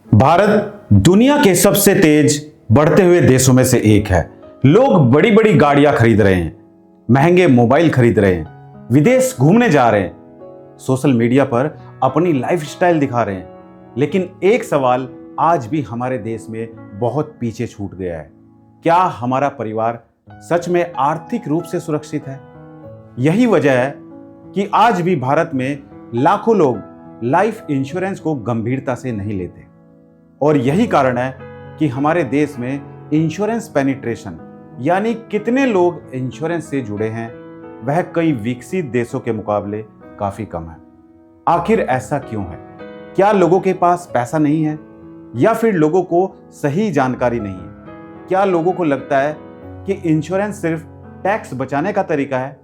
भारत दुनिया के सबसे तेज बढ़ते हुए देशों में से एक है। लोग बड़ी बड़ी गाड़ियां खरीद रहे हैं, महंगे मोबाइल खरीद रहे हैं, विदेश घूमने जा रहे हैं, सोशल मीडिया पर अपनी लाइफस्टाइल दिखा रहे हैं। लेकिन एक सवाल आज भी हमारे देश में बहुत पीछे छूट गया है। क्या हमारा परिवार सच में आर्थिक रूप से सुरक्षित है? यही वजह है कि आज भी भारत में लाखों लोग लाइफ इंश्योरेंस को गंभीरता से नहीं लेते। और यही कारण है कि हमारे देश में इंश्योरेंस पेनिट्रेशन यानी कितने लोग इंश्योरेंस से जुड़े हैं, वह कई विकसित देशों के मुकाबले काफी कम है। आखिर ऐसा क्यों है? क्या लोगों के पास पैसा नहीं है, या फिर लोगों को सही जानकारी नहीं है? क्या लोगों को लगता है कि इंश्योरेंस सिर्फ टैक्स बचाने का तरीका है,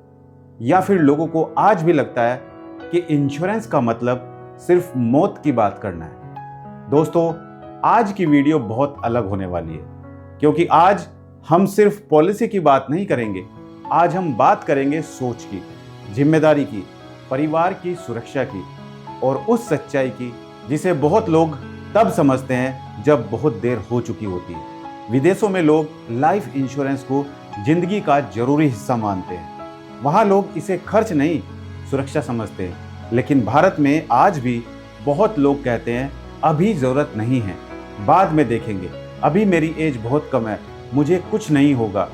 या फिर लोगों को आज भी लगता है कि इंश्योरेंस का मतलब सिर्फ मौत की बात करना है? दोस्तों, आज की वीडियो बहुत अलग होने वाली है, क्योंकि आज हम सिर्फ पॉलिसी की बात नहीं करेंगे। आज हम बात करेंगे सोच की, जिम्मेदारी की, परिवार की सुरक्षा की और उस सच्चाई की जिसे बहुत लोग तब समझते हैं जब बहुत देर हो चुकी होती है। विदेशों में लोग लाइफ इंश्योरेंस को जिंदगी का जरूरी हिस्सा मानते हैं। वहाँ लोग इसे खर्च नहीं, सुरक्षा समझते हैं। लेकिन भारत में आज भी बहुत लोग कहते हैं अभी जरूरत नहीं है, बाद में देखेंगे, अभी मेरी एज बहुत कम है, मुझे कुछ नहीं होगा।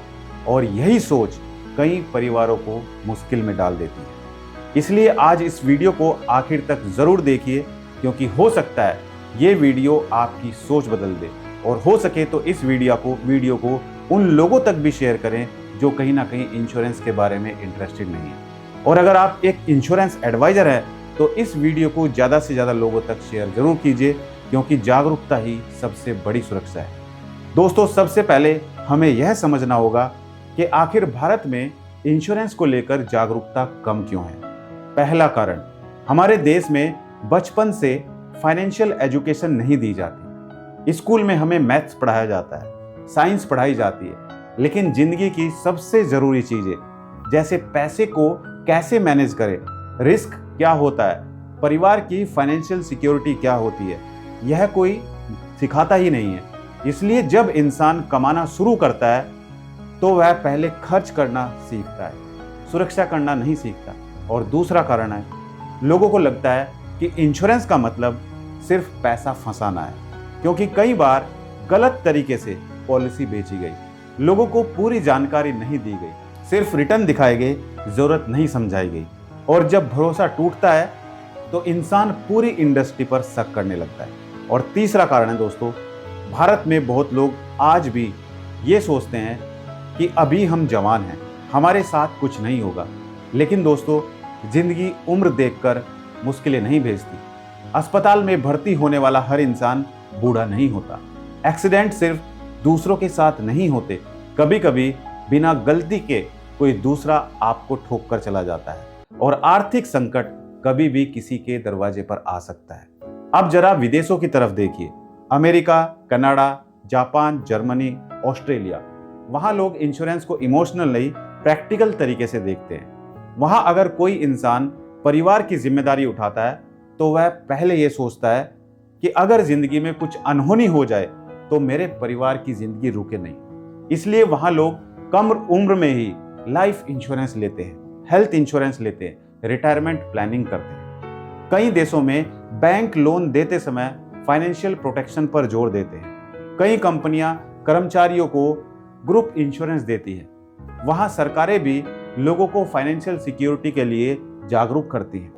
और यही सोच कई परिवारों को मुश्किल में डाल देती है। इसलिए आज इस वीडियो को आखिर तक जरूर देखिए, क्योंकि हो सकता है ये वीडियो आपकी सोच बदल दे। और हो सके तो इस वीडियो को उन लोगों तक भी शेयर करें जो कहीं ना कहीं इंश्योरेंस के बारे में इंटरेस्टेड नहीं है। और अगर आप एक इंश्योरेंस एडवाइजर हैं तो इस वीडियो को ज़्यादा से ज़्यादा लोगों तक शेयर जरूर कीजिए, क्योंकि जागरूकता ही सबसे बड़ी सुरक्षा है। दोस्तों, सबसे पहले हमें यह समझना होगा कि आखिर भारत में इंश्योरेंस को लेकर जागरूकता कम क्यों है। पहला कारण, हमारे देश में बचपन से फाइनेंशियल एजुकेशन नहीं दी जाती। स्कूल में हमें मैथ्स पढ़ाया जाता है, साइंस पढ़ाई जाती है, लेकिन जिंदगी की सबसे ज़रूरी चीज़ें जैसे पैसे को कैसे मैनेज करें, रिस्क क्या होता है, परिवार की फाइनेंशियल सिक्योरिटी क्या होती है, यह कोई सिखाता ही नहीं है। इसलिए जब इंसान कमाना शुरू करता है तो वह पहले खर्च करना सीखता है, सुरक्षा करना नहीं सीखता। और दूसरा कारण है, लोगों को लगता है कि इंश्योरेंस का मतलब सिर्फ पैसा फंसाना है, क्योंकि कई बार गलत तरीके से पॉलिसी बेची गई, लोगों को पूरी जानकारी नहीं दी गई, सिर्फ रिटर्न दिखाए गए, जरूरत नहीं समझाई गई। और जब भरोसा टूटता है तो इंसान पूरी इंडस्ट्री पर शक करने लगता है। और तीसरा कारण है दोस्तों, भारत में बहुत लोग आज भी ये सोचते हैं कि अभी हम जवान हैं, हमारे साथ कुछ नहीं होगा। लेकिन दोस्तों, जिंदगी उम्र देखकर मुश्किलें नहीं भेजती। अस्पताल में भर्ती होने वाला हर इंसान बूढ़ा नहीं होता। एक्सीडेंट सिर्फ दूसरों के साथ नहीं होते, कभी कभी बिना गलती के कोई दूसरा आपको ठोक कर चला जाता है। और आर्थिक संकट कभी भी किसी के दरवाजे पर आ सकता है। अब जरा विदेशों की तरफ देखिए, America, Canada, Japan, Germany, Australia, वहाँ लोग इंश्योरेंस को इमोशनल नहीं, प्रैक्टिकल तरीके से देखते हैं। वहाँ अगर कोई इंसान परिवार की जिम्मेदारी उठाता है तो वह पहले ये सोचता है कि अगर जिंदगी में कुछ अनहोनी हो जाए तो मेरे परिवार की जिंदगी रुके नहीं। इसलिए वहाँ लोग कम उम्र में ही लाइफ इंश्योरेंस लेते हैं, हेल्थ इंश्योरेंस लेते हैं, रिटायरमेंट प्लानिंग करते हैं। कई देशों में बैंक लोन देते समय फाइनेंशियल प्रोटेक्शन पर जोर देते हैं। कई कंपनियां कर्मचारियों को ग्रुप इंश्योरेंस देती है। वहां सरकारें भी लोगों को फाइनेंशियल सिक्योरिटी के लिए जागरूक करती हैं,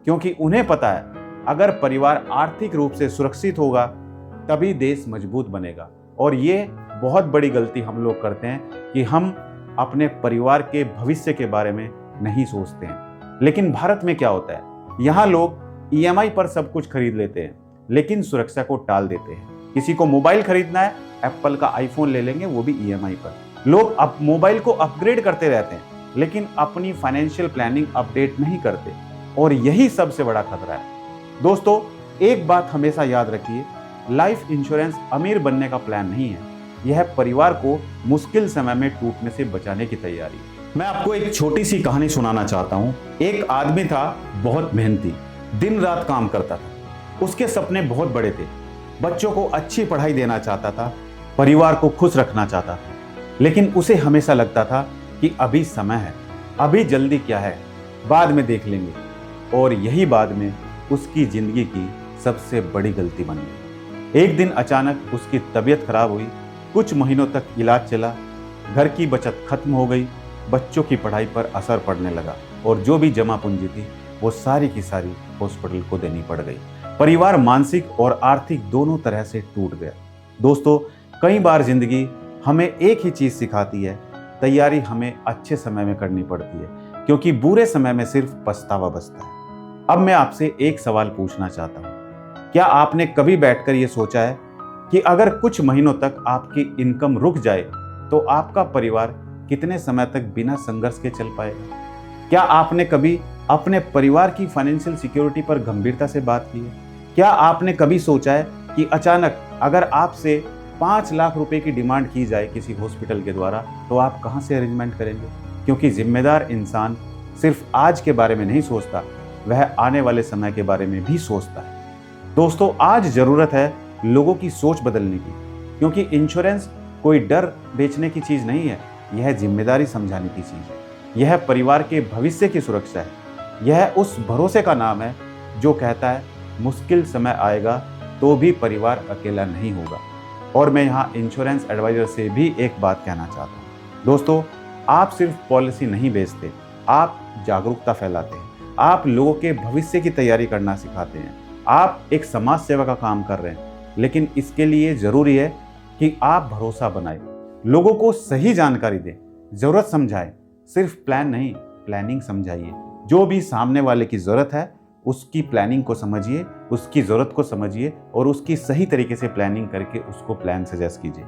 क्योंकि उन्हें पता है अगर परिवार आर्थिक रूप से सुरक्षित होगा तभी देश मजबूत बनेगा। और ये बहुत बड़ी गलती हम लोग करते हैं कि हम अपने परिवार के भविष्य के बारे में नहीं सोचते हैं। लेकिन भारत में क्या होता है, यहाँ लोग ईएमआई पर सब कुछ खरीद लेते हैं, लेकिन सुरक्षा को टाल देते हैं। किसी को मोबाइल खरीदना है, एप्पल का आईफोन ले लेंगे, वो भी ईएमआई पर। लोग अब मोबाइल को अपग्रेड करते रहते हैं, लेकिन अपनी फाइनेंशियल प्लानिंग अपडेट नहीं करते। और यही सबसे बड़ा खतरा है। दोस्तों, एक बात हमेशा याद रखिए, लाइफ इंश्योरेंस अमीर बनने का प्लान नहीं है, यह परिवार को मुश्किल समय में टूटने से बचाने की तैयारी है। मैं आपको एक छोटी सी कहानी सुनाना चाहता हूँ। एक आदमी था, बहुत मेहनती, दिन रात काम करता था। उसके सपने बहुत बड़े थे, बच्चों को अच्छी पढ़ाई देना चाहता था, परिवार को खुश रखना चाहता था, लेकिन उसे हमेशा लगता था कि अभी समय है, अभी जल्दी क्या है, बाद में देख लेंगे। और यही बाद में उसकी जिंदगी की सबसे बड़ी गलती बन गई। एक दिन अचानक उसकी तबीयत खराब हुई, कुछ महीनों तक इलाज चला, घर की बचत खत्म हो गई, बच्चों की पढ़ाई पर असर पड़ने लगा और जो भी जमा पूंजी थी वो सारी की सारी हॉस्पिटल को देनी पड़ गई। परिवार मानसिक और आर्थिक दोनों तरह से टूट गया। दोस्तों, कई बार जिंदगी हमें एक ही चीज सिखाती है, तैयारी हमें अच्छे समय में करनी पड़ती है, क्योंकि बुरे समय में सिर्फ पछतावा बचता है। अब मैं आपसे एक सवाल पूछना चाहता हूँ, क्या आपने कभी बैठकर ये सोचा है कि अगर कुछ महीनों तक आपकी इनकम रुक जाए तो आपका परिवार कितने समय तक बिना संघर्ष के चल पाएगा? क्या आपने कभी अपने परिवार की फाइनेंशियल सिक्योरिटी पर गंभीरता से बात की है? क्या आपने कभी सोचा है कि अचानक अगर आपसे 5 लाख रुपए की डिमांड की जाए किसी हॉस्पिटल के द्वारा तो आप कहां से अरेंजमेंट करेंगे? क्योंकि जिम्मेदार इंसान सिर्फ आज के बारे में नहीं सोचता, वह आने वाले समय के बारे में भी सोचता है। दोस्तों, आज जरूरत है लोगों की सोच बदलने की, क्योंकि इंश्योरेंस कोई डर बेचने की चीज नहीं है, यह जिम्मेदारी समझाने की चीज है। यह परिवार के भविष्य की सुरक्षा है। यह उस भरोसे का नाम है जो कहता है मुश्किल समय आएगा तो भी परिवार अकेला नहीं होगा। और मैं यहाँ इंश्योरेंस एडवाइजर से भी एक बात कहना चाहता हूँ। दोस्तों, आप सिर्फ पॉलिसी नहीं बेचते, आप जागरूकता फैलाते हैं, आप लोगों के भविष्य की तैयारी करना सिखाते हैं, आप एक समाज सेवा का काम कर रहे हैं। लेकिन इसके लिए जरूरी है कि आप भरोसा बनाए, लोगों को सही जानकारी दें, जरूरत समझाएं, सिर्फ प्लान नहीं, प्लानिंग समझाइए। जो भी सामने वाले की जरूरत है उसकी प्लानिंग को समझिए, उसकी जरूरत को समझिए और उसकी सही तरीके से प्लानिंग करके उसको प्लान सजेस्ट कीजिए।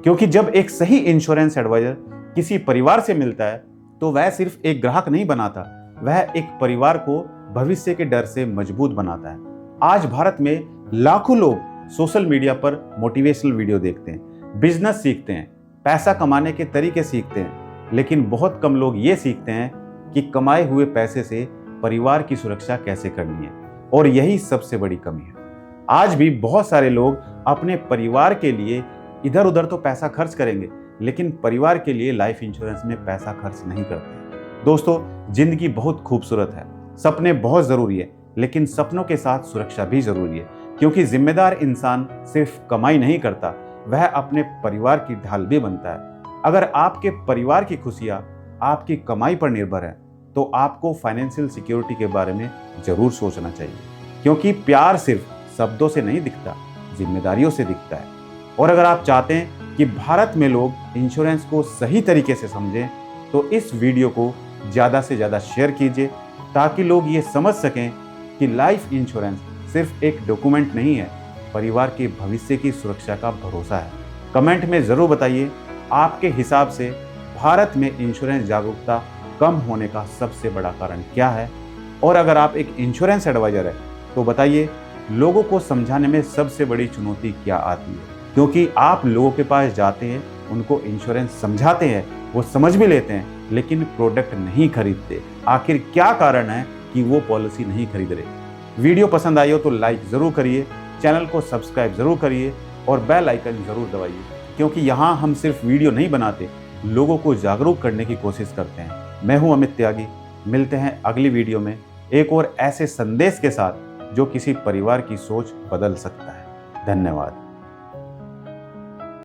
क्योंकि जब एक सही इंश्योरेंस एडवाइजर किसी परिवार से मिलता है तो वह सिर्फ एक ग्राहक नहीं बनाता, वह एक परिवार को भविष्य के डर से मजबूत बनाता है। आज भारत में लाखों लोग सोशल मीडिया पर मोटिवेशनल वीडियो देखते हैं, बिजनेस सीखते हैं, पैसा कमाने के तरीके सीखते हैं, लेकिन बहुत कम लोग ये सीखते हैं कि कमाए हुए पैसे से परिवार की सुरक्षा कैसे करनी है। और यही सबसे बड़ी कमी है। आज भी बहुत सारे लोग अपने परिवार के लिए इधर उधर तो पैसा खर्च करेंगे, लेकिन परिवार के लिए लाइफ इंश्योरेंस में पैसा खर्च नहीं करते। दोस्तों, जिंदगी बहुत खूबसूरत है, सपने बहुत जरूरी है, लेकिन सपनों के साथ सुरक्षा भी जरूरी है। क्योंकि जिम्मेदार इंसान सिर्फ कमाई नहीं करता, वह अपने परिवार की ढाल भी बनता है। अगर आपके परिवार की खुशियां आपकी कमाई पर निर्भर है तो आपको फाइनेंशियल सिक्योरिटी के बारे में जरूर सोचना चाहिए। क्योंकि प्यार सिर्फ शब्दों से नहीं दिखता, जिम्मेदारियों से दिखता है। और अगर आप चाहते हैं कि भारत में लोग इंश्योरेंस को सही तरीके से समझें तो इस वीडियो को ज़्यादा से ज़्यादा शेयर कीजिए, ताकि लोग ये समझ सकें कि लाइफ इंश्योरेंस सिर्फ एक डॉक्यूमेंट नहीं है, परिवार के भविष्य की सुरक्षा का भरोसा है। कमेंट में ज़रूर बताइए आपके हिसाब से भारत में इंश्योरेंस जागरूकता कम होने का सबसे बड़ा कारण क्या है। और अगर आप एक इंश्योरेंस एडवाइजर है तो बताइए लोगों को समझाने में सबसे बड़ी चुनौती क्या आती है। क्योंकि आप लोगों के पास जाते हैं, उनको इंश्योरेंस समझाते हैं, वो समझ भी लेते हैं, लेकिन प्रोडक्ट नहीं खरीदते। आखिर क्या कारण है कि वो पॉलिसी नहीं खरीद रहे? वीडियो पसंद आई हो तो लाइक ज़रूर करिए, चैनल को सब्सक्राइब ज़रूर करिए और बेल आइकन ज़रूर दबाइए। क्योंकि यहाँ हम सिर्फ वीडियो नहीं बनाते, लोगों को जागरूक करने की कोशिश करते हैं। मैं हूं अमित त्यागी, मिलते हैं अगली वीडियो में एक और ऐसे संदेश के साथ जो किसी परिवार की सोच बदल सकता है। धन्यवाद।